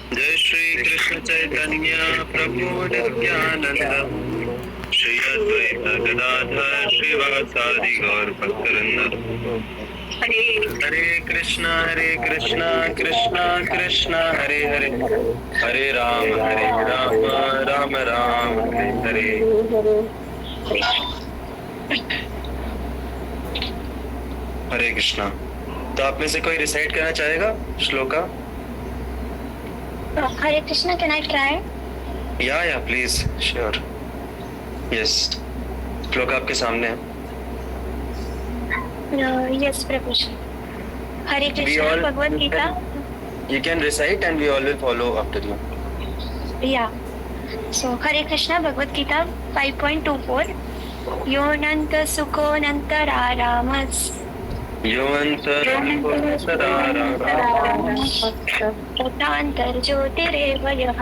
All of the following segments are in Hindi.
जय श्री कृष्ण चैतन्य प्रभु नित्यानंद श्री अद्वैत गदाधर श्रीवासादि गौर भक्तवृंद। हरे कृष्णा कृष्णा कृष्णा हरे हरे, हरे राम राम राम हरे हरे। हरे कृष्णा। तो आप में से कोई रिसाइट करना चाहेगा shloka? Hare Krishna, can I try? या प्लीज, श्योर, यस। श्लोक आपके सामने है। Yes, Prabhu. Hare Krishna, Bhagavad Gita. You can recite and we all will follow after you. Yeah. So, Hare Krishna, Bhagavad Gita 5.24. Yonanta sukho nantaramas. तथान्तर ज्योतिरेव यः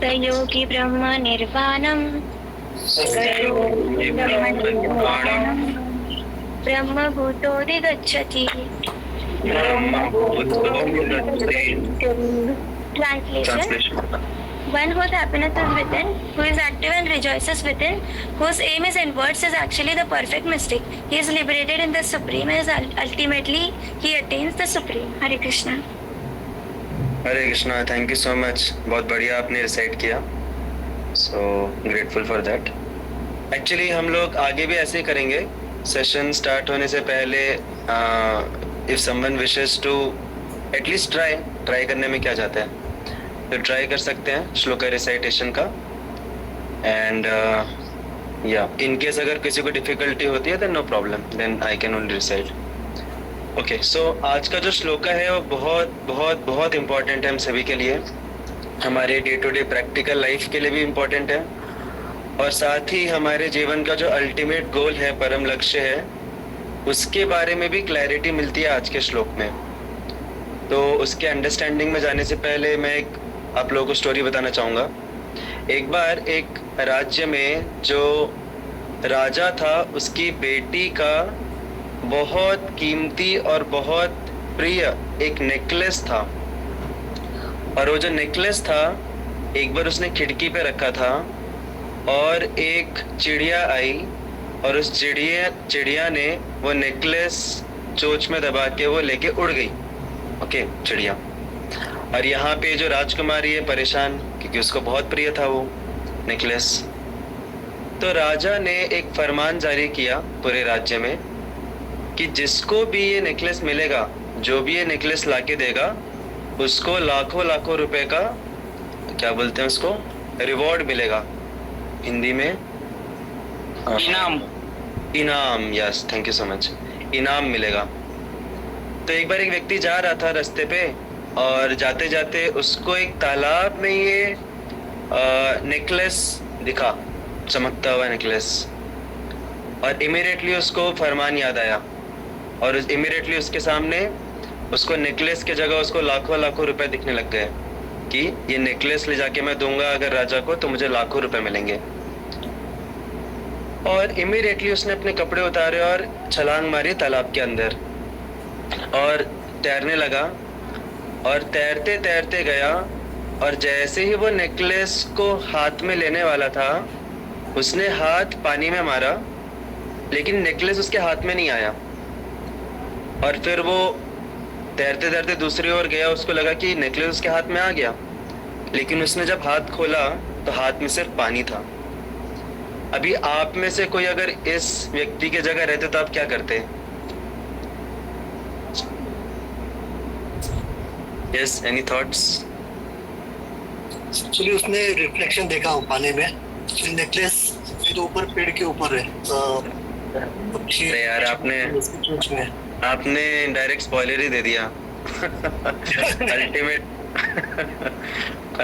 स योगी ब्रह्म निर्वाणम् ब्रह्मभूतोऽधिगच्छति। Translation. One whose happiness is within, who is active and rejoices within, whose aim is inwards, is actually the perfect mystic. He is liberated in the Supreme and ultimately he attains the Supreme. Hare Krishna. Hare Krishna. Thank you so much, बहुत बढ़िया आपने रिसाइट किया। So grateful for that. Actually हम लोग आगे भी ऐसे ही करेंगे। सेशन स्टार्ट होने से पहले if someone wishes to at least try करने में क्या जाता है, तो ट्राई कर सकते हैं श्लोका रिसाइटेशन का। एंड या इन केस अगर किसी को डिफिकल्टी होती है then no problem, then I can only recite. Okay, so आज का जो श्लोका है वो बहुत बहुत बहुत इम्पोर्टेंट है हम सभी के लिए, हमारे day to day practical life के लिए भी इम्पोर्टेंट है, और साथ ही हमारे जीवन का जो अल्टीमेट गोल है, परम लक्ष्य है, उसके बारे में भी क्लैरिटी मिलती है आज के श्लोक में। तो उसके अंडरस्टैंडिंग में जाने से पहले मैं एक आप लोगों को स्टोरी बताना चाहूँगा। एक बार एक राज्य में जो राजा था, उसकी बेटी का बहुत कीमती और बहुत प्रिय एक नेकलेस था, और वो जो नेकलेस था एक बार उसने खिड़की पे रखा था, और एक चिड़िया आई और उस चिड़िया ने वो नेकलेस चोंच में दबा के वो लेके उड़ गई। ओके, चिड़िया। और यहाँ पे जो राजकुमारी है परेशान, क्योंकि उसको बहुत प्रिय था वो नेकलेस। तो राजा ने एक फरमान जारी किया पूरे राज्य में कि जिसको भी ये नेकलेस मिलेगा, जो भी ये नेकलेस लाके देगा, उसको लाखों लाखों रुपए का, क्या बोलते हैं उसको, रिवॉर्ड मिलेगा। हिंदी में इनाम। Yes, thank you so much. इनाम मिलेगा। तो एक बार एक व्यक्ति जा रहा था रास्ते पे, और जाते जाते उसको एक तालाब में ये नेकलेस दिखा, चमकता हुआ नेकलेस, और इमीडिएटली उसको फरमान याद आया, और इमीडिएटली उसके सामने उसको नेकलेस के जगह उसको लाखों लाखों रुपए दिखने लग गए कि ये नेकलेस ले जाके मैं दूंगा अगर राजा को तो मुझे लाखों रुपए मिलेंगे। और इमीडिएटली उसने अपने कपड़े उतारे और छलांग मारी तालाब के अंदर, और तैरने लगा, और तैरते तैरते गया, और जैसे ही वो नेकलेस को हाथ में लेने वाला था, उसने हाथ पानी में मारा, लेकिन नेकलेस उसके हाथ में नहीं आया। और फिर वो तैरते तैरते दूसरी ओर गया, उसको लगा कि नेकलेस उसके हाथ में आ गया, लेकिन उसने जब हाथ खोला तो हाथ में सिर्फ पानी था। अभी आप में से कोई अगर इस व्यक्ति की जगह रहते तो आप क्या करते? Yes, any thoughts? एक्चुअली उसने रिफ्लेक्शन देखा वो पानी में, नेकलेस तो ऊपर पेड़ के ऊपर है। अरे यार, आपने डायरेक्ट स्पॉइलर ही दे दिया।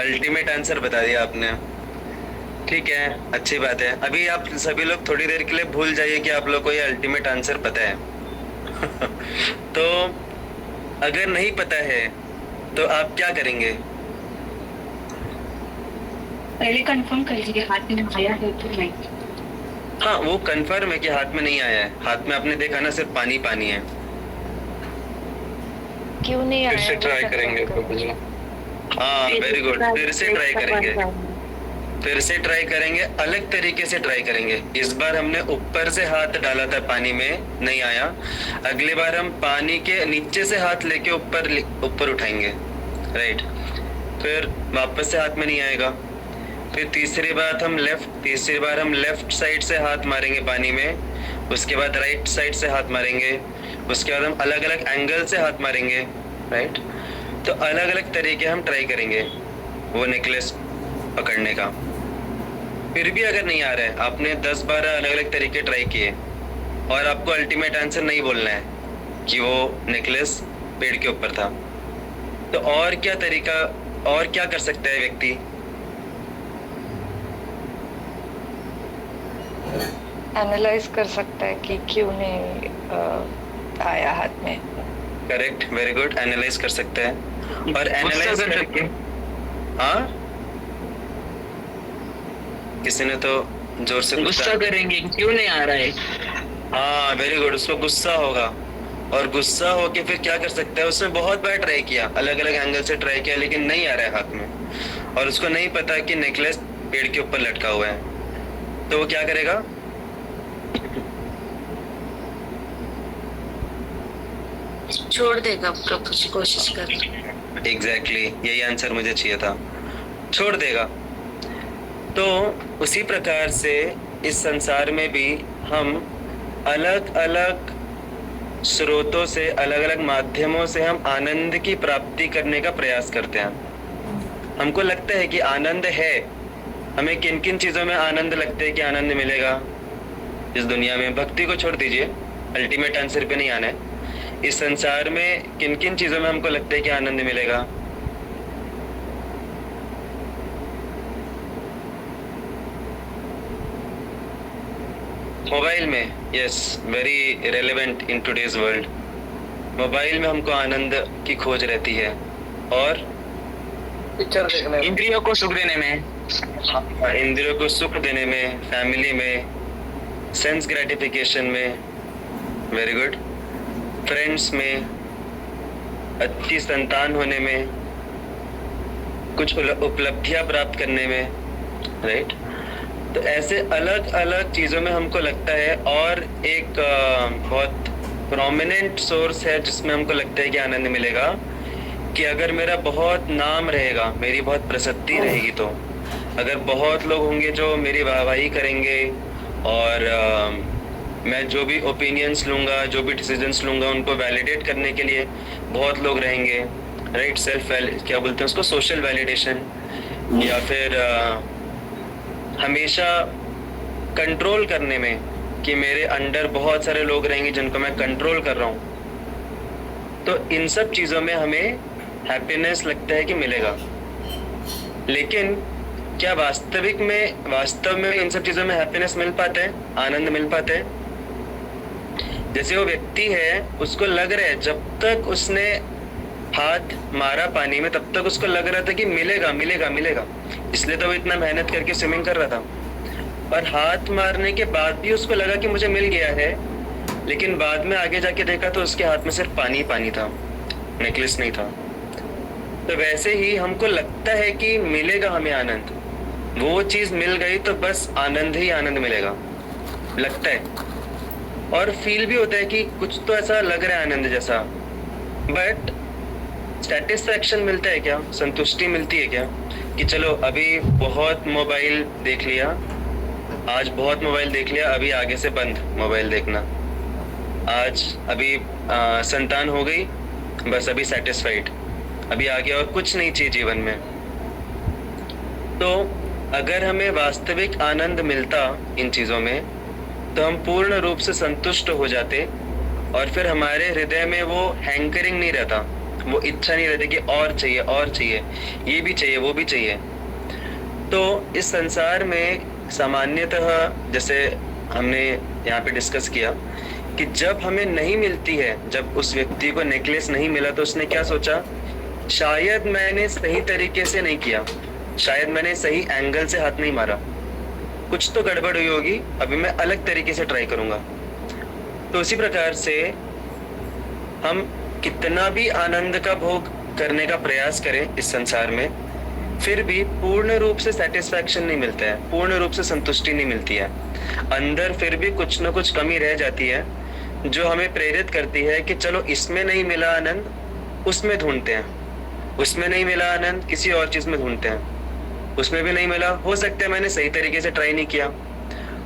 अल्टीमेट आंसर बता दिया आपने। ठीक है, अच्छी बात है। अभी आप सभी लोग थोड़ी देर के लिए भूल जाइए कि आप लोग को ये अल्टीमेट आंसर पता है। तो अगर नहीं पता है तो आप क्या करेंगे? पहले कंफर्म कर लीजिए हाथ में आया है तो नहीं। हाँ, वो कंफर्म है कि हाथ में नहीं आया है। हाथ में आपने देखा ना, सिर्फ पानी पानी है। क्यों नहीं फिर आया से वो ट्राई confirm करेंगे करो। प्रभु जी। हाँ वेरी गुड, फिर से ट्राई करेंगे, फिर से ट्राई करेंगे, अलग तरीके से ट्राई करेंगे। इस बार हमने ऊपर से हाथ डाला था पानी में, नहीं आया। अगली बार हम पानी के नीचे से हाथ लेके ऊपर ऊपर उठाएंगे, राइट। फिर वापस से हाथ में नहीं आएगा। फिर तीसरी बार हम लेफ्ट साइड से हाथ मारेंगे पानी में, उसके बाद राइट साइड से हाथ मारेंगे, उसके बाद हम अलग अलग एंगल से हाथ मारेंगे, राइट। तो अलग अलग तरीके हम ट्राई करेंगे वो नेकलेस पकड़ने का। फिर भी अगर नहीं आ रहा है, आपने 10-12 अलग अलग तरीके ट्राई किए और आपको अल्टीमेट आंसर नहीं बोलना है कि वो नेकलेस पेड़ के ऊपर था, तो और क्या तरीका, और क्या कर सकता है व्यक्ति? एनालाइज कर सकता है कि क्यों नहीं आया हाथ में। करेक्ट, वेरी गुड, एनालाइज कर सकते हैं। और एनालाइज करके, हाँ किसी ने तो जोर से गुस्सा करेंगे क्यों नहीं आ रहा है। हाँ वेरी गुड, उसको गुस्सा होगा, और गुस्सा होके फिर क्या कर सकता है? उसने बहुत बार ट्राई किया, अलग अलग एंगल से ट्राई किया, लेकिन नहीं आ रहा है हाथ में, और उसको नहीं पता कि नेकलेस पेड़ के ऊपर लटका हुआ है, तो वो क्या करेगा? छोड़ देगा प्रभु जी, कोशिश कर। एग्जैक्टली, यही आंसर मुझे चाहिए था, छोड़ देगा। तो उसी प्रकार से इस संसार में भी हम अलग अलग स्रोतों से, अलग अलग माध्यमों से हम आनंद की प्राप्ति करने का प्रयास करते हैं। हमको लगता है कि आनंद है, हमें किन किन चीजों में आनंद लगता है कि आनंद मिलेगा इस दुनिया में? भक्ति को छोड़ दीजिए, अल्टीमेट आंसर पे नहीं आना है। इस संसार में किन किन चीजों में हमको लगता है कि आनंद मिलेगा? मोबाइल में, yes, very relevant in today's world. Mobile में हमको आनंद की खोज रहती है, और पिक्चर देखने में, इंद्रियों को सुख देने में, इंद्रियों को सुख देने में, फैमिली में, सेंस ग्रेटिफिकेशन में, वेरी गुड, फ्रेंड्स में, अच्छी संतान होने में, कुछ उपलब्धियां प्राप्त करने में, राइट। तो ऐसे अलग अलग चीजों में हमको लगता है, और एक बहुत प्रोमिनेंट सोर्स है जिसमें हमको लगता है कि आनंद मिलेगा, कि अगर मेरा बहुत नाम रहेगा, मेरी बहुत प्रसिद्धि रहेगी, तो अगर बहुत लोग होंगे जो मेरी वाहवाही करेंगे, और मैं जो भी ओपिनियंस लूँगा, जो भी डिसीजंस लूँगा, उनको वैलिडेट करने के लिए बहुत लोग रहेंगे, राइट। सेल्फ क्या बोलते हैं उसको, सोशल वैलिडेशन, या फिर हमेशा कंट्रोल करने में, कि मेरे अंडर बहुत सारे लोग रहेंगे जिनको मैं कंट्रोल कर रहा हूँ। तो इन सब चीज़ों में हमें हैप्पीनेस लगता है कि मिलेगा, लेकिन क्या वास्तव में इन सब चीज़ों में हैप्पीनेस मिल पाता है, आनंद मिल पाता है? जैसे वो व्यक्ति है, उसको लग रहा है, जब तक उसने हाथ मारा पानी में, तब तक उसको लग रहा था कि मिलेगा मिलेगा मिलेगा, इसलिए तो वो इतना मेहनत करके स्विमिंग कर रहा था। और हाथ मारने के बाद भी उसको लगा कि मुझे मिल गया है, लेकिन बाद में आगे जाके देखा तो उसके हाथ में सिर्फ पानी पानी था, नेकलेस नहीं था। तो वैसे ही हमको लगता है कि मिलेगा हमें आनंद, वो चीज मिल गई तो बस आनंद ही आनंद मिलेगा, लगता है। और फील भी होता है कि कुछ तो ऐसा लग रहा है आनंद जैसा, बट सेटिस्फैक्शन मिलता है क्या? संतुष्टि मिलती है क्या? कि चलो अभी बहुत मोबाइल देख लिया, आज बहुत मोबाइल देख लिया, अभी आगे से बंद मोबाइल देखना, आज अभी संतान हो गई, बस अभी सेटिस्फाइड, अभी आगे और कुछ नहीं चाहिए जीवन में। तो अगर हमें वास्तविक आनंद मिलता इन चीज़ों में, तो हम पूर्ण रूप से संतुष्ट हो जाते, और फिर हमारे हृदय में वो हैंकरिंग नहीं रहता, वो इच्छा नहीं रहती कि और चाहिए और चाहिए, ये भी चाहिए वो भी चाहिए। तो इस संसार में सामान्यतः, जैसे हमने यहाँ पे डिस्कस किया, कि जब हमें नहीं मिलती है, जब उस व्यक्ति को नेकलेस नहीं मिला, तो उसने क्या सोचा? शायद मैंने सही तरीके से नहीं किया, शायद मैंने सही एंगल से हाथ नहीं मारा, कुछ तो गड़बड़ हुई होगी, अभी मैं अलग तरीके से ट्राई करूंगा। तो उसी प्रकार से हम कितना भी आनंद का भोग करने का प्रयास करें इस संसार में, फिर भी पूर्ण रूप से सेटिस्फैक्शन नहीं मिलता है, पूर्ण रूप से संतुष्टि नहीं मिलती है। अंदर फिर भी कुछ ना कुछ कमी रह जाती है जो हमें प्रेरित करती है कि चलो इसमें नहीं मिला आनंद, उसमें ढूंढते हैं, उसमें नहीं मिला आनंद, किसी और चीज में ढूंढते हैं, उसमें भी नहीं मिला, हो सकता है मैंने सही तरीके से ट्राई नहीं किया,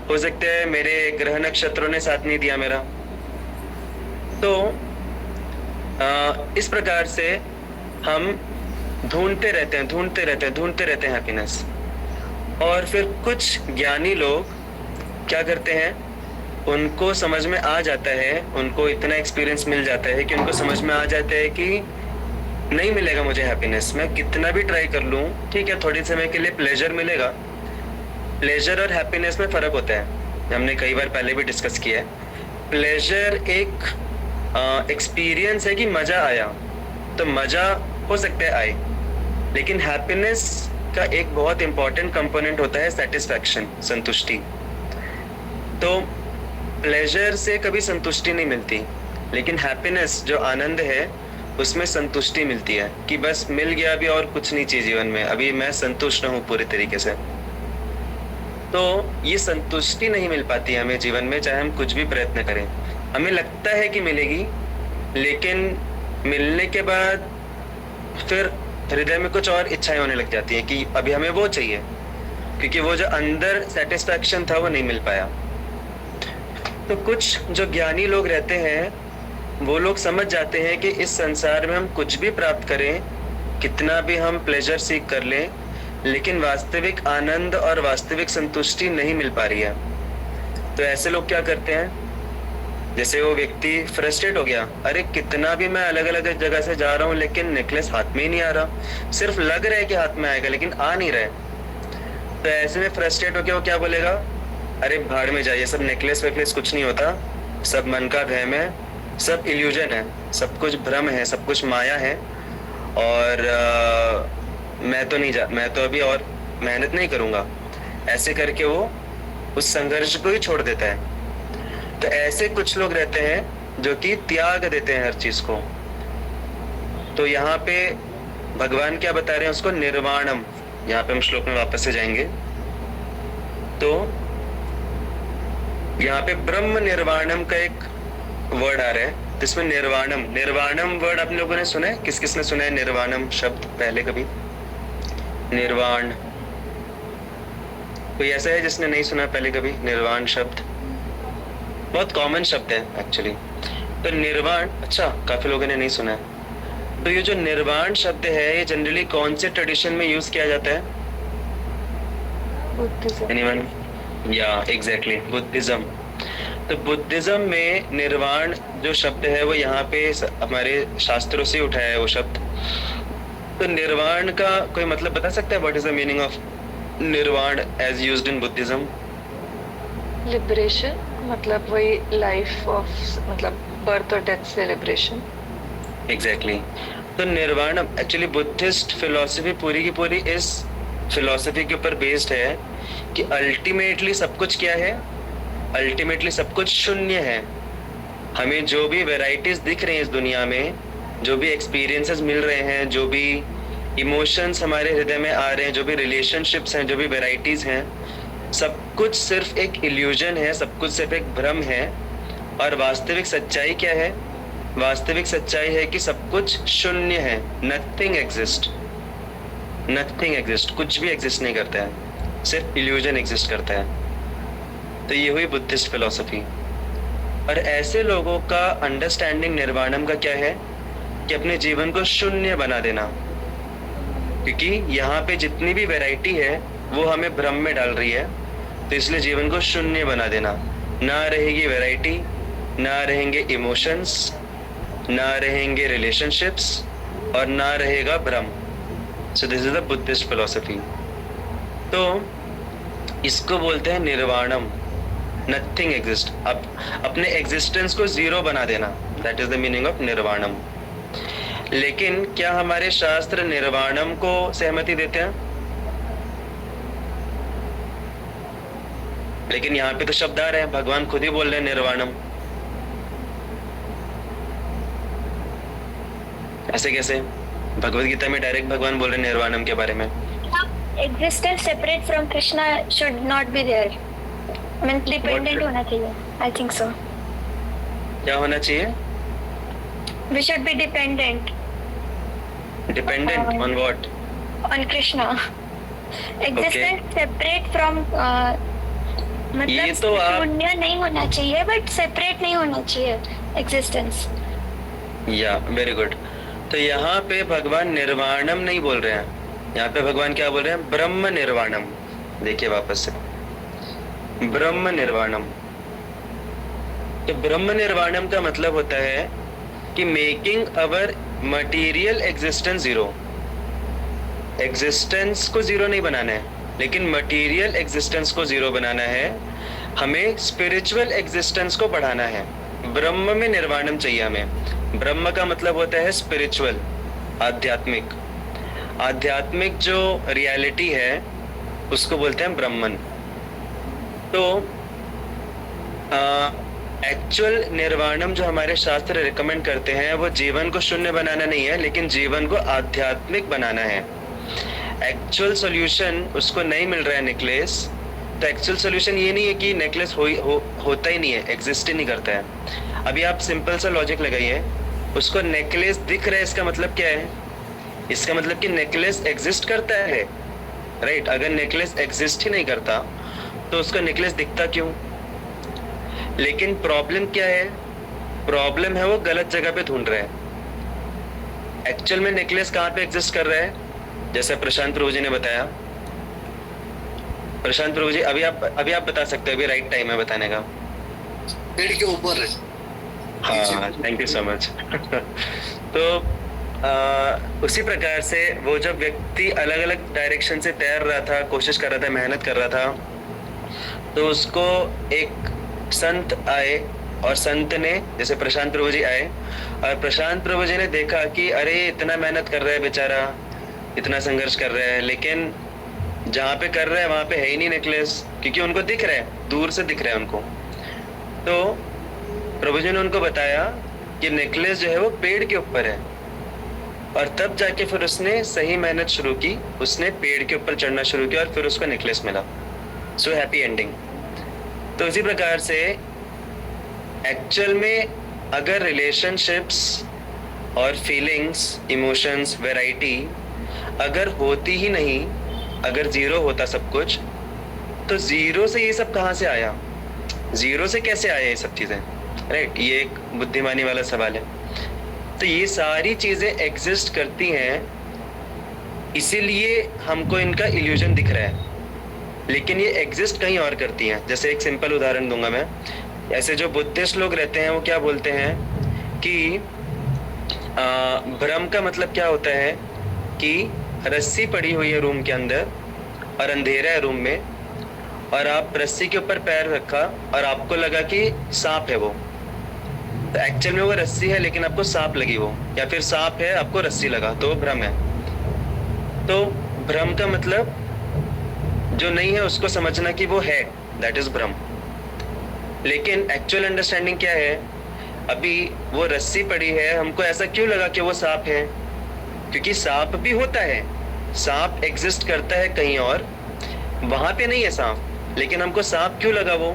हो सकता है मेरे ग्रह नक्षत्रों ने साथ नहीं दिया मेरा। तो इस प्रकार से हम ढूंढते रहते हैं हैप्पीनेस। और फिर कुछ ज्ञानी लोग क्या करते हैं, उनको समझ में आ जाता है, उनको इतना एक्सपीरियंस मिल जाता है कि उनको समझ में आ जाता है कि नहीं मिलेगा मुझे हैप्पीनेस, मैं कितना भी ट्राई कर लूं, ठीक है थोड़ी समय के लिए प्लेजर मिलेगा। प्लेजर और हैप्पीनेस में फर्क होता है, हमने कई बार पहले भी डिस्कस किया है। प्लेजर एक एक्सपीरियंस है कि मजा आया, तो मजा हो सकता है आए, लेकिन हैप्पीनेस का एक बहुत इंपॉर्टेंट कंपोनेंट होता है सेटिस्फैक्शन, संतुष्टि। तो प्लेजर से कभी संतुष्टि नहीं मिलती, लेकिन हैप्पीनेस जो आनंद है उसमें संतुष्टि मिलती है कि बस मिल गया, अभी और कुछ नहीं चाहिए जीवन में, अभी मैं संतुष्ट हूँ पूरी तरीके से। तो ये संतुष्टि नहीं मिल पाती है हमें जीवन में, चाहे हम कुछ भी प्रयत्न करें। हमें लगता है कि मिलेगी, लेकिन मिलने के बाद फिर हृदय में कुछ और इच्छाएं होने लग जाती है कि अभी हमें वो चाहिए, क्योंकि वो जो अंदर सेटिस्फैक्शन था वो नहीं मिल पाया। तो कुछ जो ज्ञानी लोग रहते हैं वो लोग समझ जाते हैं कि इस संसार में हम कुछ भी प्राप्त करें, कितना भी हम प्लेजर सीख कर लें, लेकिन वास्तविक आनंद और वास्तविक संतुष्टि नहीं मिल पा रही है। तो ऐसे लोग क्या करते हैं, जैसे वो व्यक्ति फ्रस्ट्रेट हो गया, अरे कितना भी मैं अलग अलग जगह से जा रहा हूँ लेकिन नेकलेस हाथ में ही नहीं आ रहा, सिर्फ लग रहा है कि हाथ में आएगा लेकिन आ नहीं रहा है। तो ऐसे में फ्रस्ट्रेट होकर वो क्या बोलेगा, अरे भाड़ में जाइए, सब नेकलेस वेकलेस कुछ नहीं होता, सब मन का वहम है, सब इल्यूजन है, सब कुछ भ्रम है, सब कुछ माया है, और मैं तो अभी और मेहनत नहीं करूंगा। ऐसे करके वो उस संघर्ष को ही छोड़ देता है। तो ऐसे कुछ लोग रहते हैं जो कि त्याग देते हैं हर चीज को। तो यहाँ पे भगवान क्या बता रहे हैं उसको, निर्वाणम। यहाँ पे हम श्लोक में वापस से जाएंगे। तो यहाँ पे ब्रह्म निर्वाणम का एक वर्ड आ रहा है, जिसमें निर्वाणम वर्ड आप लोगों ने सुना है? किस किस ने सुना है निर्वाणम शब्द पहले कभी? निर्वाण, कोई ऐसा है जिसने नहीं सुना पहले कभी निर्वाण शब्द? बहुत कॉमन शब्द है एक्चुअली। तो निर्वाण, अच्छा काफी लोगों ने नहीं सुना है। तो ये जो निर्वाण शब्द है ये जनरली कौन से ट्रेडिशन में यूज किया जाता है? एनीवन? या एग्जैक्टली, बुद्धिज्म। तो बुद्धिज्म में निर्वाण जो शब्द है वो यहाँ पे हमारे शास्त्रों से उठाया है वो शब्द। तो निर्वाण का कोई मतलब बता सकता है? What is the meaning of nirvana as used in Buddhism? Liberation, मतलब वही लाइफ ऑफ, मतलब बर्थ और डेथ से लिबरेशन। एग्जैक्टली। तो निर्वाण एक्चुअली बुद्धिस्ट फिलॉसफी पूरी की पूरी इस फिलॉसफी के ऊपर बेस्ड है कि अल्टीमेटली सब कुछ क्या है? अल्टीमेटली सब कुछ शून्य है। हमें जो भी वैरायटीज दिख रही हैं इस दुनिया में, जो भी एक्सपीरियंसेस मिल रहे हैं, जो भी इमोशंस हमारे हृदय में आ रहे हैं, जो भी रिलेशनशिप्स हैं, जो भी वैरायटीज हैं, सब कुछ सिर्फ एक इल्यूजन है, सब कुछ सिर्फ एक भ्रम है। और वास्तविक सच्चाई क्या है? वास्तविक सच्चाई है कि सब कुछ शून्य है। नथिंग एग्जिस्ट, नथिंग एग्जिस्ट, कुछ भी एग्जिस्ट नहीं करता है, सिर्फ इल्यूजन एग्जिस्ट करता है। तो ये हुई बुद्धिस्ट फिलॉसफी। और ऐसे लोगों का अंडरस्टैंडिंग निर्वाणम का क्या है कि अपने जीवन को शून्य बना देना, क्योंकि यहाँ पे जितनी भी वैरायटी है वो हमें भ्रम में डाल रही है। तो इसलिए जीवन को शून्य बना देना, ना रहेगी वैरायटी, ना रहेंगे इमोशंस, ना रहेंगे रिलेशनशिप्स, और ना रहेगा भ्रम। So this is the Buddhist philosophy. तो इसको बोलते हैं निर्वाणम, नथिंग एग्जिस्ट। अब अपने एग्जिस्टेंस को जीरो बना देना, that is the meaning of nirvanam. लेकिन क्या हमारे शास्त्र निर्वाणम को सहमति देते हैं? लेकिन यहाँ पे तो शब्द आ रहे हैं, भगवान खुद ही बोल रहे हैं निर्वाणम। ऐसे कैसे? भगवत गीता में डायरेक्ट भगवान बोल रहे हैं निर्वाणम के बारे में. Existence separate from Krishna should not be there. I mean, dependent होना चाहिए. I think so. क्या होना चाहिए? We should be dependent Dependent on what? on Krishna. Existence separate from ये मतलब तो आप- शून्य नहीं होना चाहिए, but separate नहीं होना चाहिए existence. या वेरी गुड. तो यहाँ पे भगवान निर्वाणम नहीं बोल रहे हैं. यहाँ पे भगवान क्या बोल रहे हैं? ब्रह्म निर्वाणम. देखिए वापस से, ब्रह्म निर्वाणम. तो ब्रह्म निर्वाणम का मतलब होता है कि मेकिंग अवर मटेरियल एग्जिस्टेंस जीरो. एग्जिस्टेंस को जीरो नहीं बनाना है, लेकिन मटेरियल एग्जिस्टेंस को जीरो बनाना है. हमें स्पिरिचुअल एग्जिस्टेंस को बढ़ाना है. ब्रह्म में निर्वाणम चाहिए हमें. ब्रह्म का मतलब होता है स्पिरिचुअल, आध्यात्मिक. आध्यात्मिक जो रियलिटी है उसको बोलते हैं ब्रह्मन. तो एक्चुअल निर्वाणम जो हमारे शास्त्र रिकमेंड करते हैं वो जीवन को शून्य बनाना नहीं है, लेकिन जीवन को आध्यात्मिक बनाना है. एक्चुअल सॉल्यूशन उसको नहीं मिल रहा है नेकलेस. तो एक्चुअल सॉल्यूशन ये नहीं है कि नेकलेस होता ही नहीं है, एग्जिस्ट ही नहीं करता है. अभी आप सिंपल सा लॉजिक लगाइए, उसको नेकलेस दिख रहा है, इसका मतलब क्या है? इसका मतलब कि नेकलेस एग्जिस्ट करता है, राइट? अगर नेकलेस एग्जिस्ट ही नहीं करता तो उसका नेकलेस दिखता क्यों? लेकिन प्रॉब्लम क्या है? प्रॉब्लम है वो गलत जगह पे ढूंढ रहा है. एक्चुअल में नेकलेस कहाँ पे एग्जिस्ट कर रहा है? जैसे प्रशांत प्रभु जी ने बताया. प्रशांत प्रभु जी अभी आप बता सकते हो, अभी राइट टाइम है बताने का. पेड़ के ऊपर है. हाँ, थैंक यू सो मच. तो उसी प्रकार से वो जब व्यक्ति अलग अलग डायरेक्शन से तैर रहा था, कोशिश कर रहा था, मेहनत कर रहा था, तो उसको एक संत आए और संत ने, जैसे प्रशांत प्रभु जी आए और प्रशांत प्रभु जी ने देखा कि अरे इतना मेहनत कर रहा है बेचारा, इतना संघर्ष कर रहा है, लेकिन जहाँ पे कर रहा है वहाँ पे है ही नहीं नेकलेस, क्योंकि उनको दिख रहा है, दूर से दिख रहा है उनको. तो प्रभु जी ने उनको बताया कि नेकलेस जो है वो पेड़ के ऊपर है. और तब जाके फिर उसने सही मेहनत शुरू की, उसने पेड़ के ऊपर चढ़ना शुरू किया और फिर उसको नेकलेस मिला. So happy ending. तो इसी प्रकार से एक्चुअल में अगर रिलेशनशिप्स और फीलिंग्स, इमोशंस, वैरायटी अगर होती ही नहीं, अगर जीरो होता सब कुछ, तो जीरो से ये सब कहाँ से आया? जीरो से कैसे आया ये सब चीजें, राइट? ये एक बुद्धिमानी वाला सवाल है. तो ये सारी चीजें एग्जिस्ट करती हैं, इसीलिए हमको इनका इल्यूजन दिख रहा है, लेकिन ये एग्जिस्ट कहीं और करती हैं. जैसे एक सिंपल उदाहरण दूंगा मैं. ऐसे जो बुद्धिस्ट लोग रहते हैं वो क्या बोलते हैं कि भ्रम का मतलब क्या होता है कि रस्सी पड़ी हुई है रूम के अंदर और अंधेरा है रूम में, और आप रस्सी के ऊपर पैर रखा और आपको लगा कि सांप है वो. तो एक्चुअल में वो रस्सी है लेकिन आपको सांप लगी वो, या फिर सांप है आपको रस्सी लगा, तो भ्रम है. तो भ्रम का मतलब जो नहीं है उसको समझना कि वो है, दैट इज भ्रम. लेकिन एक्चुअल अंडरस्टैंडिंग क्या है? अभी वो रस्सी पड़ी है, हमको ऐसा क्यों लगा कि वो सांप है? क्योंकि सांप भी होता है, सांप एग्जिस्ट करता है कहीं और, वहां पे नहीं है सांप, लेकिन हमको सांप क्यों लगा वो?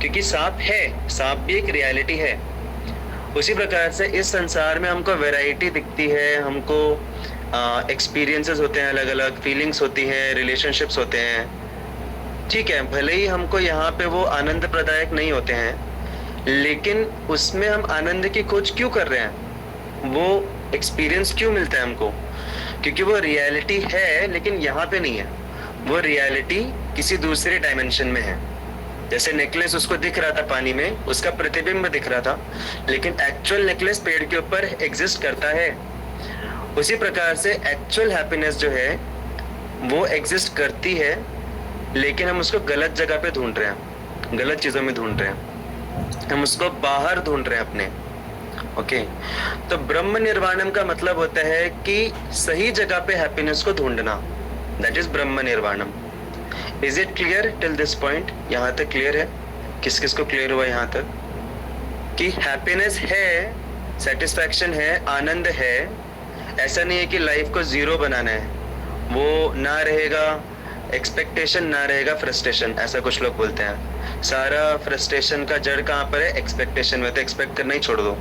क्योंकि सांप है, सांप भी एक रियलिटी है. उसी प्रकार से इस संसार में हमको वैरायटी दिखती है, हमको एक्सपीरियंसेस होते हैं, अलग अलग फीलिंग्स होती हैं, रिलेशनशिप्स होते हैं. ठीक है, भले ही हमको यहाँ पे वो आनंद प्रदायक नहीं होते हैं, लेकिन उसमें हम आनंद की खोज क्यों कर रहे हैं? वो एक्सपीरियंस क्यों मिलता है हमको? क्योंकि वो रियलिटी है लेकिन यहाँ पे नहीं है. वो रियलिटी किसी दूसरे डायमेंशन में है. जैसे नेकलेस उसको दिख रहा था पानी में, उसका प्रतिबिंब दिख रहा था, लेकिन एक्चुअल नेकलेस पेड़ के ऊपर एग्जिस्ट करता है. उसी प्रकार से एक्चुअल हैप्पीनेस जो है वो एग्जिस्ट करती है, लेकिन हम उसको गलत जगह पे ढूंढ रहे हैं, गलत चीजों में ढूंढ रहे हैं, हम उसको बाहर ढूंढ रहे हैं अपने. ओके, तो ब्रह्म निर्वाणम का मतलब होता है कि सही जगह पे हैप्पीनेस को ढूंढना, that is Brahma nirvanam. Is it clear till this point? यहाँ तक क्लियर है? किस किस को क्लियर हुआ यहाँ तक कि हैप्पीनेस है, सेटिस्फैक्शन है, आनंद है, ऐसा नहीं है कि लाइफ को जीरो बनाना है, वो ना रहेगा एक्सपेक्टेशन, ना रहेगा फ्रस्ट्रेशन, ऐसा कुछ लोग बोलते हैं। सारा फ्रस्ट्रेशन का जड़ कहाँ पर है? एक्सपेक्टेशन में। तो एक्सपेक्ट करना ही छोड़ दो।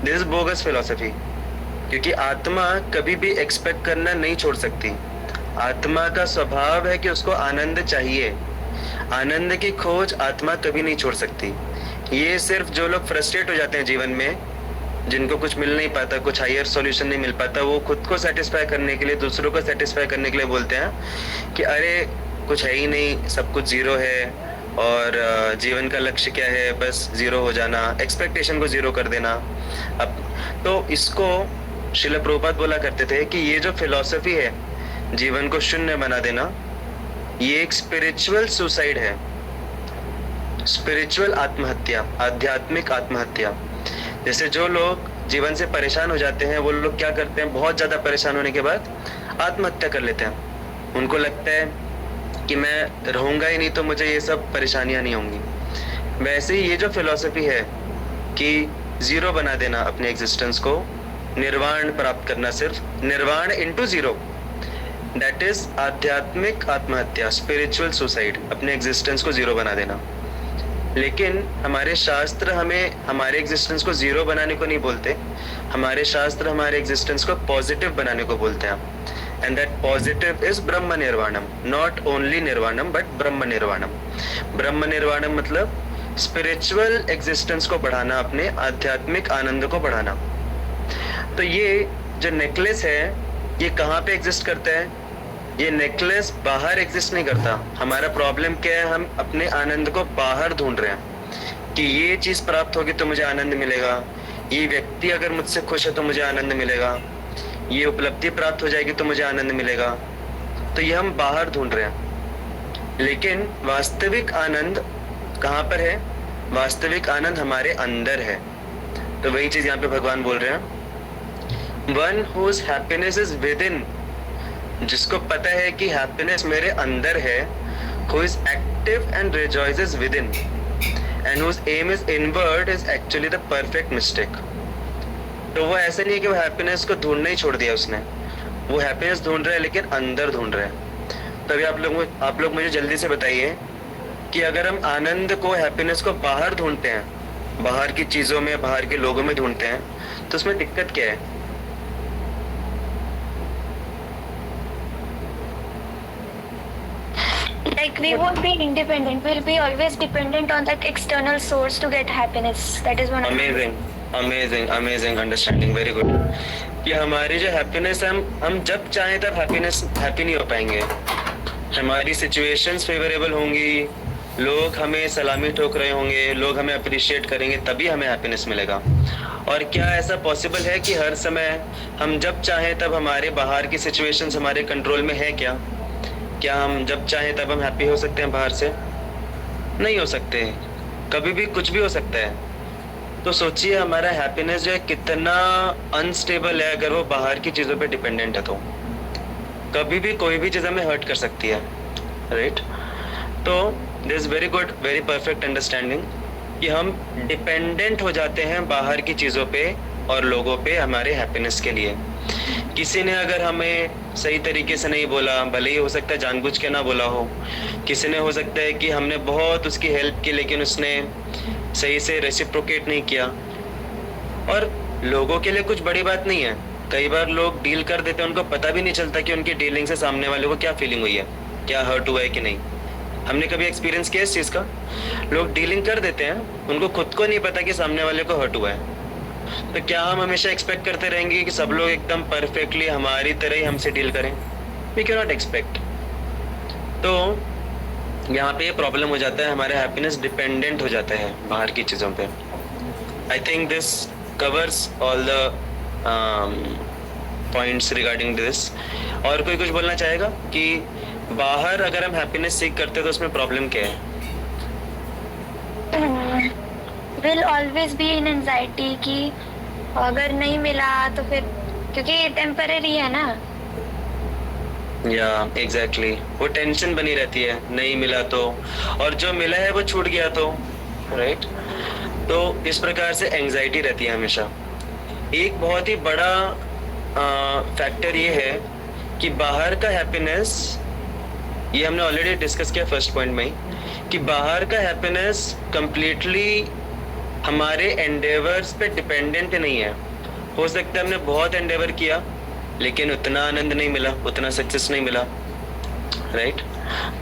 दिस इज बोगस फिलॉसफी, क्योंकि आत्मा कभी भी एक्सपेक्ट करना नहीं छोड़ सकती। आत्मा का स्वभाव है कि उसको आनंद चाहिए, आनंद की खोज आत्मा कभी नहीं छोड़ सकती। ये सिर्फ जो लोग फ्रस्ट्रेट हो जाते हैं जीवन में, जिनको कुछ मिल नहीं पाता, कुछ हायर सॉल्यूशन नहीं मिल पाता, वो खुद को सेटिस्फाई करने के लिए, दूसरों को सेटिस्फाई करने के लिए बोलते हैं कि अरे कुछ है ही नहीं, सब कुछ जीरो है और जीवन का लक्ष्य क्या है? बस जीरो हो जाना, एक्सपेक्टेशन को जीरो कर देना। अब तो इसको श्रील प्रभुपाद बोला करते थे कि ये जो फिलॉसफी है, जीवन को शून्य बना देना, ये एक स्पिरिचुअल सुसाइड है, स्पिरिचुअल आत्महत्या, आध्यात्मिक आत्महत्या। जैसे जो लोग जीवन से परेशान हो जाते हैं, वो लोग क्या करते हैं? बहुत ज्यादा परेशान होने के बाद आत्महत्या कर लेते हैं। उनको लगता है कि मैं रहूंगा ही नहीं तो मुझे ये सब परेशानियां नहीं होंगी। वैसे ही ये जो फिलॉसफी है कि जीरो बना देना अपने एग्जिस्टेंस को, निर्वाण प्राप्त करना, सिर्फ निर्वाण इनटू जीरो, दैट इज आध्यात्मिक आत्महत्या, स्पिरिचुअल सुसाइड, अपने एग्जिस्टेंस को जीरो बना देना। लेकिन हमारे शास्त्र हमें हमारे एग्जिस्टेंस को जीरो बनाने को नहीं बोलते, हमारे शास्त्र हमारे एग्जिस्टेंस को पॉजिटिव बनाने को बोलते हैं। And that positive is Brahma निर्वाणम, not only निर्वाणम but ब्रह्म निर्वाणम। ब्रह्म निर्वाणम मतलब स्पिरिचुअल एग्जिस्टेंस को बढ़ाना, अपने आध्यात्मिक आनंद को बढ़ाना। तो ये जो नेकलेस है, ये कहाँ पे एग्जिस्ट करता है? ये नेकलेस बाहर एग्जिस्ट नहीं करता। हमारा प्रॉब्लम क्या है? हम अपने आनंद को बाहर ढूंढ रहे हैं कि ये चीज प्राप्त होगी तो मुझे आनंद मिलेगा, ये व्यक्ति अगर मुझसे खुश है तो मुझे आनंद मिलेगा, ये उपलब्धि प्राप्त हो जाएगी तो मुझे आनंद मिलेगा। तो ये हम बाहर ढूंढ रहे हैं, लेकिन वास्तविक आनंद कहाँ पर है? वास्तविक आनंद हमारे अंदर है। तो वही चीज यहाँ पे भगवान बोल रहे हैं, one whose happiness is within, जिसको पता है कि हैप्पीनेस मेरे अंदर है, who is active and rejoices within and whose aim is inward is actually the perfect mystic। तो वो ऐसा नहीं है कि वो हैप्पीनेस को ढूंढना ही छोड़ दिया उसने, वो हैप्पीनेस ढूंढ रहा है लेकिन अंदर ढूंढ रहा है। तभी आप लोग मुझे जल्दी से बताइए कि अगर हम आनंद को, हैप्पीनेस को बाहर ढूंढते हैं, बाहर की चीजों में, बाहर के लोगों में ढूंढते हैं, तो उसमें दिक्कत क्या है? Like we won't be independent, we'll be always dependent on that external source to get happiness. That is one of amazing understanding, very good। कि हमारी जो हैप्पीनेस है, हम जब चाहें तब हैप्पी नहीं हो पाएंगे। हमारी सिचुएशंस फेवरेबल होंगी, लोग हमें सलामी ठोक रहे होंगे, लोग हमें अप्रिशिएट करेंगे, तभी हमें हैप्पीनेस मिलेगा। और क्या ऐसा पॉसिबल है कि हर समय हम जब चाहें तब हमारे बाहर की सिचुएशंस हमारे कंट्रोल में है? क्या हम जब चाहें तब हम हैप्पी हो सकते हैं बाहर से? नहीं हो सकते, कभी भी कुछ भी हो सकता है। तो सोचिए हमारा हैप्पीनेस जो है कितना अनस्टेबल है अगर वो बाहर की चीज़ों पे डिपेंडेंट है। तो कभी भी कोई भी चीज़ हमें हर्ट कर सकती है, राइट? तो this is very good, very perfect understanding कि हम डिपेंडेंट हो जाते हैं बाहर की चीज़ों पे और लोगों पे हमारे हैप्पीनेस के लिए। किसी ने अगर हमें सही तरीके से नहीं बोला, भले ही हो सकता है जानबूझ के ना बोला हो, किसी ने हो सकता है कि हमने बहुत उसकी हेल्प की लेकिन उसने सही से रेसिप्रोकेट नहीं किया। और लोगों के लिए कुछ बड़ी बात नहीं है, कई बार लोग डील कर देते हैं, उनको पता भी नहीं चलता कि उनकी डीलिंग से सामने वाले को क्या फीलिंग हुई है, क्या हर्ट हुआ है कि नहीं। हमने कभी एक्सपीरियंस किया इस चीज़ का? लोग डीलिंग कर देते हैं, उनको खुद को नहीं पता कि सामने वाले को हर्ट हुआ है। तो क्या हम हमेशा एक्सपेक्ट करते रहेंगे कि सब लोग एकदम परफेक्टली हमारी तरह ही हमसे डील करें? We can not expect. तो यहाँ पे ये प्रॉब्लम हो जाता है, हमारा हैप्पीनेस डिपेंडेंट हो जाता है बाहर की चीज़ों पे। I think this covers all the points regarding this. और कोई कुछ बोलना चाहेगा कि बाहर अगर हम हैप्पीनेस सीख करते हैं तो उसमें प्रॉब्लम क्या है? will always be in anxiety कि अगर नहीं मिला तो फिर, क्योंकि टेम्पररी है ना। या एग्जैक्टली, वो टेंशन बनी रहती है, नहीं मिला तो, और जो मिला है वो छूट गया तो, राइट? तो इस प्रकार से एंजाइटी रहती है हमेशा। एक बहुत ही बड़ा फैक्टर ये है कि बाहर का हैप्पीनेस, ये हमने ऑलरेडी डिस्कस किया फर्स्ट पॉइंट में ही, कि बाहर का हैप्पीनेस कंप्लीटली हमारे एंडेवर्स पे डिपेंडेंट नहीं है। हो सकता है हमने बहुत एंडेवर किया लेकिन उतना आनंद नहीं मिला, उतना सक्सेस नहीं मिला, राइट?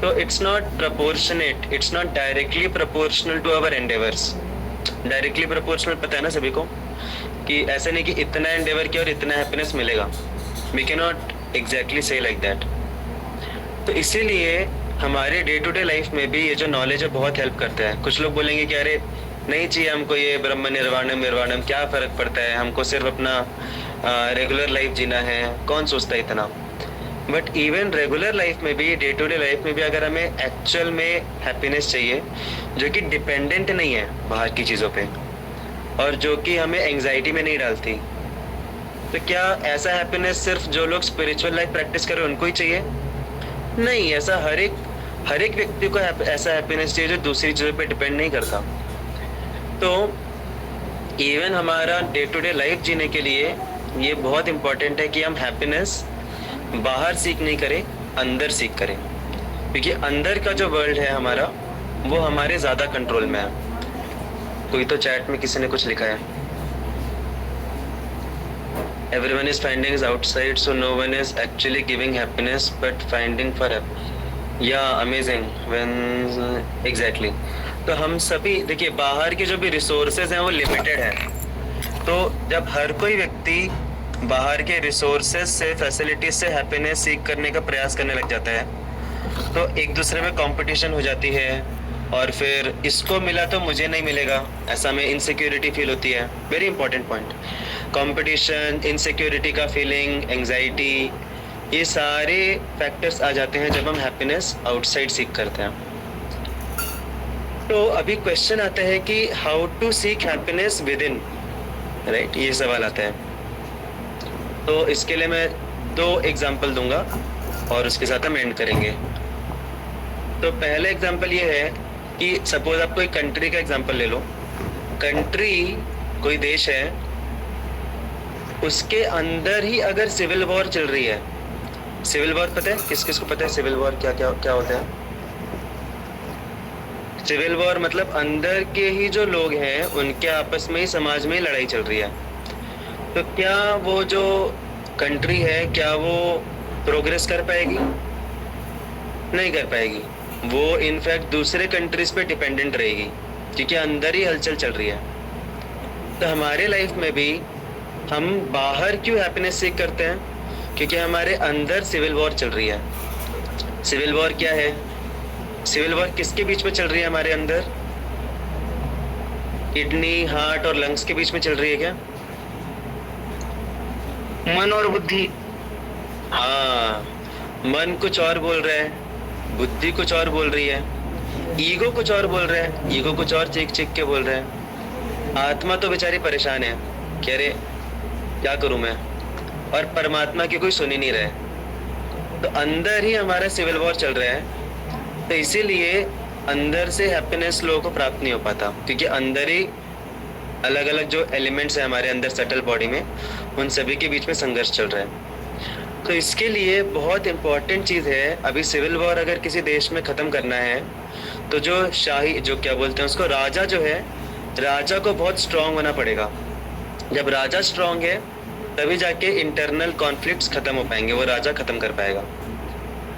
तो it's not proportionate, it's not directly proportional to our endeavours. Directly proportional पता है ना सभी को, कि ऐसा नहीं कि इतना एंडेवर किया और इतना हैप्पीनेस मिलेगा। वी कैन नॉट एग्जैक्टली से लाइक दैट। तो इसीलिए हमारे डे टू डे लाइफ में भी ये जो नॉलेज है बहुत हेल्प करता है। कुछ लोग बोलेंगे कि अरे नहीं चाहिए हमको ये ब्रह्म निर्वाणम निर्वाणम, क्या फ़र्क पड़ता है, हमको सिर्फ अपना रेगुलर लाइफ जीना है, कौन सोचता है इतना। बट इवन रेगुलर लाइफ में भी, डे टू डे लाइफ में भी अगर हमें एक्चुअल में हैप्पीनेस चाहिए जो कि डिपेंडेंट नहीं है बाहर की चीज़ों पे और जो कि हमें एंग्जाइटी में नहीं डालती, तो क्या ऐसा हैप्पीनेस सिर्फ जो लोग स्पिरिचुअल लाइफ प्रैक्टिस करें उनको ही चाहिए? नहीं, ऐसा हर एक व्यक्ति को ऐसा हैप्पीनेस चाहिए जो दूसरी चीज़ों पे डिपेंड नहीं करता। तो इवन हमारा डे टू डे लाइफ जीने के लिए ये बहुत इम्पोर्टेंट है कि हम हैप्पीनेस बाहर सीख नहीं करें, अंदर सीख करें, क्योंकि अंदर का जो वर्ल्ड है हमारा वो हमारे ज़्यादा कंट्रोल में है। कोई तो चैट में किसी ने कुछ लिखा है, everyone is finding is outside so no one is actually giving happiness but finding for yeah amazing when exactly। तो हम सभी देखिए बाहर के जो भी रिसोर्सेज हैं वो लिमिटेड है। तो जब हर कोई व्यक्ति बाहर के रिसोर्सेज से, फैसिलिटीज से हैप्पीनेस सीख करने का प्रयास करने लग जाता है तो एक दूसरे में कंपटीशन हो जाती है और फिर इसको मिला तो मुझे नहीं मिलेगा, ऐसा में इनसिक्योरिटी फील होती है। Very important point, competition, insecurity का फीलिंग, एंग्जाइटी, ये सारे फैक्टर्स आ जाते हैं जब हम हैप्पीनेस आउटसाइड सीख करते हैं। तो अभी क्वेश्चन आता है कि how to seek happiness within, right? ये सवाल आता है। तो इसके लिए मैं 2 एग्जाम्पल दूंगा और उसके साथ हम एंड करेंगे। तो पहला एग्जाम्पल ये है कि सपोज आप कोई कंट्री का एग्जाम्पल ले लो। कंट्री कोई देश है, उसके अंदर ही अगर सिविल वॉर चल रही है, सिविल वॉर पता है किस किस को पता है? सिविल वॉर क्या क्या क्या होता है? सिविल वॉर मतलब अंदर के ही जो लोग हैं उनके आपस में ही, समाज में ही लड़ाई चल रही है। तो क्या वो जो कंट्री है क्या वो प्रोग्रेस कर पाएगी? नहीं कर पाएगी। वो इनफैक्ट दूसरे कंट्रीज पे डिपेंडेंट रहेगी क्योंकि अंदर ही हलचल चल रही है। तो हमारे लाइफ में भी हम बाहर क्यों हैप्पीनेस सीख करते हैं? क्योंकि हमारे अंदर सिविल वॉर चल रही है। सिविल वॉर क्या है? सिविल वॉर किसके बीच में चल रही है? हमारे अंदर किडनी, हार्ट और लंग्स के बीच में चल रही है क्या? मन और बुद्धि। हाँ, मन कुछ और बोल रहा है, बुद्धि कुछ और बोल रही है, ईगो कुछ और बोल रहा है, ईगो कुछ और चीख चीख के बोल रहा है। आत्मा तो बेचारी परेशान है, कह रहे क्या करूं मैं, और परमात्मा की कोई सुन ही नहीं रहा है। तो अंदर ही हमारा सिविल वॉर चल रहा है। तो इसीलिए अंदर से हैप्पीनेस लोगों को प्राप्त नहीं हो पाता, क्योंकि अंदर ही अलग अलग जो एलिमेंट्स हैं हमारे अंदर सटल बॉडी में, उन सभी के बीच में संघर्ष चल रहा है। तो इसके लिए बहुत इम्पॉर्टेंट चीज़ है, अभी सिविल वॉर अगर किसी देश में ख़त्म करना है तो जो शाही, जो क्या बोलते हैं उसको, राजा जो है, राजा को बहुत स्ट्रांग होना पड़ेगा। जब राजा स्ट्रांग है तभी जाके इंटरनल कॉन्फ्लिक्ट्स ख़त्म हो पाएंगे, वो राजा ख़त्म कर पाएगा।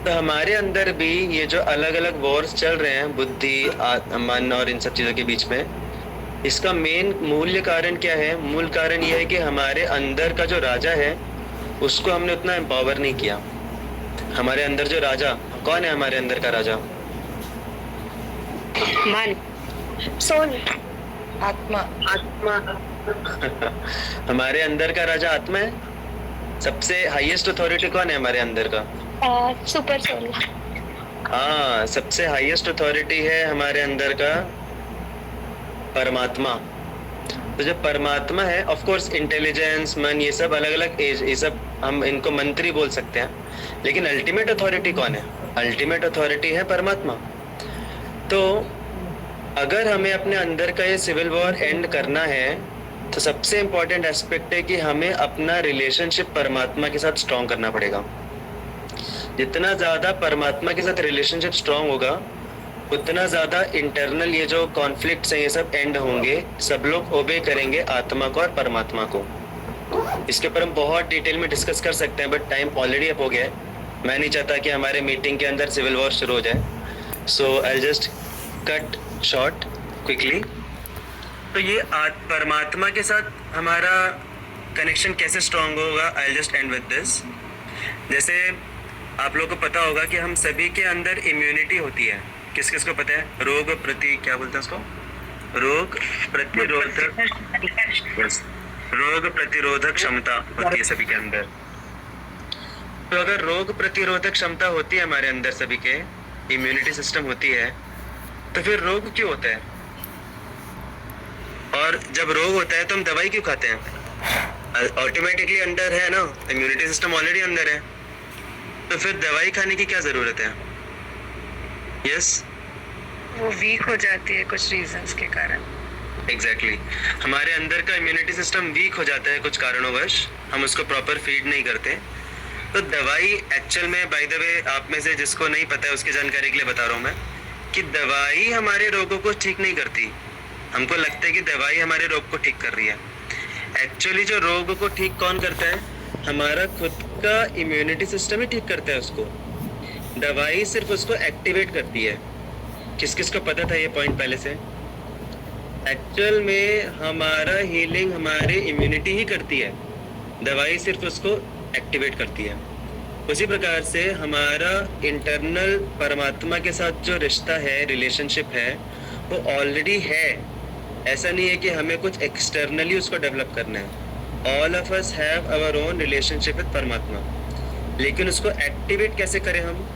तो हमारे अंदर भी ये जो अलग अलग वॉर्स चल रहे हैं बुद्धि, मन और इन सब चीज़ों के बीच में, इसका मेन मूल्य कारण क्या है? मूल कारण ये है कि हमारे अंदर का जो राजा है उसको हमने उतना एम्पावर नहीं किया। हमारे अंदर जो राजा, कौन है हमारे अंदर का राजा? मन, सोल, आत्मा। आत्मा। हमारे अंदर का राजा आत्मा है। सबसे हाईएस्ट अथॉरिटी कौन है हमारे अंदर का? Super soul. हाँ, सबसे हाईएस्ट अथॉरिटी है हमारे अंदर का परमात्मा। तो जो परमात्मा है, ऑफ कोर्स इंटेलिजेंस, मन, ये सब अलग अलग एज, ये सब हम इनको मंत्री बोल सकते हैं, लेकिन अल्टीमेट अथॉरिटी कौन है? अल्टीमेट अथॉरिटी है परमात्मा। तो अगर हमें अपने अंदर का ये सिविल वॉर एंड करना है तो सबसे इम्पोर्टेंट एस्पेक्ट है कि हमें अपना रिलेशनशिप परमात्मा के साथ स्ट्रॉन्ग करना पड़ेगा। जितना ज़्यादा परमात्मा के साथ रिलेशनशिप स्ट्रॉन्ग होगा उतना ज़्यादा इंटरनल ये जो कॉन्फ्लिक्ट्स हैं ये सब एंड होंगे, सब लोग ओबे करेंगे आत्मा को और परमात्मा को। इसके ऊपर हम बहुत डिटेल में डिस्कस कर सकते हैं, बट टाइम ऑलरेडी अप हो गया है। मैं नहीं चाहता कि हमारे मीटिंग के अंदर सिविल वॉर शुरू हो जाए, so I just cut short quickly. तो ये परमात्मा के साथ हमारा कनेक्शन कैसे स्ट्रॉन्ग होगा, I just and with this. जैसे आप लोगों को पता होगा कि हम सभी के अंदर इम्यूनिटी होती है। किस किस को पता है? रोग प्रति क्या बोलते हैं उसको? रोग प्रतिरोधक क्षमता होती है सभी के अंदर। तो अगर रोग प्रतिरोधक क्षमता होती है हमारे अंदर सभी के, इम्यूनिटी सिस्टम होती है, तो फिर रोग क्यों होता है? और जब रोग होता है तो हम दवाई क्यों खाते हैं? ऑटोमेटिकली अंदर है ना, इम्यूनिटी सिस्टम ऑलरेडी अंदर है, तो फिर दवाई खाने की क्या जरूरत है? यस, वो वीक हो जाती है कुछ रीजंस के कारण। एग्जैक्टली हमारे अंदर का इम्यूनिटी सिस्टम वीक हो जाता है कुछ कारणोंवश, हम उसको प्रॉपर फीड नहीं करते। तो दवाई एक्चुअल में, बाय द वे, आप में से जिसको नहीं पता है उसकी जानकारी के लिए बता रहा हूँ मैं, कि दवाई हमारे रोगों को ठीक नहीं करती। हमको लगता है कि दवाई हमारे रोग को ठीक कर रही है। एक्चुअली जो रोग को ठीक कौन करता है? हमारा खुद का इम्यूनिटी सिस्टम ही ठीक करता है उसको। दवाई सिर्फ उसको एक्टिवेट करती है। किस किस को पता था ये पॉइंट पहले से? एक्चुअल में हमारा हीलिंग हमारी इम्यूनिटी ही करती है, दवाई सिर्फ उसको एक्टिवेट करती है। उसी प्रकार से हमारा इंटरनल परमात्मा के साथ जो रिश्ता है, रिलेशनशिप है, वो ऑलरेडी है। ऐसा नहीं है कि हमें कुछ एक्सटर्नली उसको डेवलप करना है। All of us have our own relationship with परमात्मा, लेकिन उसको एक्टिवेट कैसे करें? हम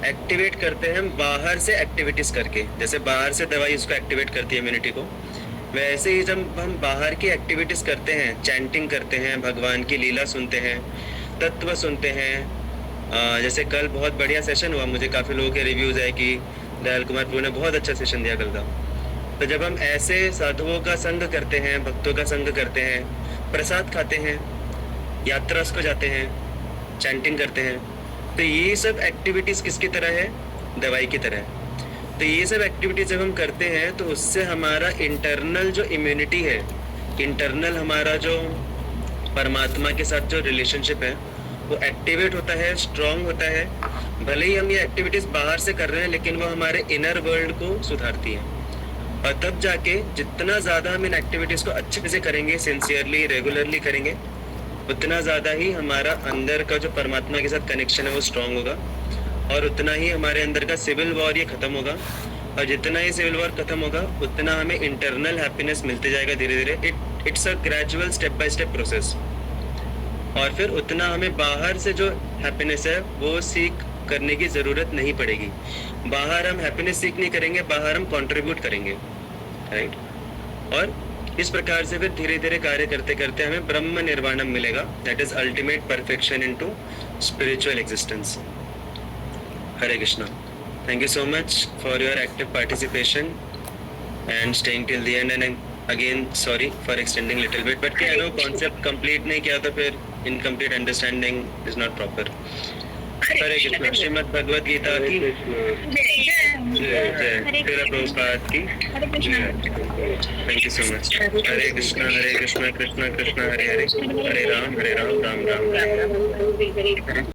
एक्टिवेट करते हैं बाहर से एक्टिविटीज़ करके। जैसे बाहर से दवाई उसको एक्टिवेट करती है इम्यूनिटी को, वैसे ही जब हम बाहर की एक्टिविटीज़ करते हैं, चैंटिंग करते हैं, भगवान की लीला सुनते हैं, तत्व सुनते हैं। जैसे कल बहुत बढ़िया सेशन हुआ, मुझे काफ़ी लोगों के रिव्यूज़ आए कि दयाल कुमार प्रभु ने बहुत अच्छा सेशन दिया कल का। तो जब हम ऐसे साधुओं का संग करते हैं, भक्तों का संग करते हैं, प्रसाद खाते हैं, यात्रा को जाते हैं, चैंटिंग करते हैं, तो ये सब एक्टिविटीज़ किसकी तरह है? दवाई की तरह है। तो ये सब एक्टिविटीज जब हम करते हैं तो उससे हमारा इंटरनल जो इम्यूनिटी है, इंटरनल हमारा जो परमात्मा के साथ जो रिलेशनशिप है, वो एक्टिवेट होता है, स्ट्रॉन्ग होता है। भले ही हम ये एक्टिविटीज बाहर से कर रहे हैं, लेकिन वो हमारे इनर वर्ल्ड को सुधारती है। और तब जाके जितना ज़्यादा हम इन एक्टिविटीज़ को अच्छे से करेंगे, सिंसियरली, रेगुलरली करेंगे, उतना ज़्यादा ही हमारा अंदर का जो परमात्मा के साथ कनेक्शन है वो स्ट्रॉन्ग होगा, और उतना ही हमारे अंदर का सिविल वॉर ये ख़त्म होगा। और जितना ही सिविल वॉर ख़त्म होगा उतना हमें इंटरनल हैप्पीनेस मिलते जाएगा धीरे धीरे। It's a gradual step by step process. और फिर उतना हमें बाहर से जो हैप्पीनेस है वो सीख करने की ज़रूरत नहीं पड़ेगी। बाहर हम हैप्पीनेस सीख नहीं करेंगे, बाहर हम कंट्रीब्यूट करेंगे, राइट। और इस प्रकार से फिर धीरे धीरे कार्य करते करते हमें ब्रह्म निर्वाणम मिलेगा, that is ultimate perfection into spiritual existence. Hare Krishna. Thank you so much for your active participation and staying till the end. And again, sorry for extending little bit, but I know concept complete नहीं किया तो फिर incomplete understanding is not proper. हरे कृष्णा। श्रीमद् भगवद गीता की जय। तेरा प्रभुपाद की जय। Thank you so much. Hare Krishna Krishna Krishna Hare Hare, Hare Ram Ram Ram.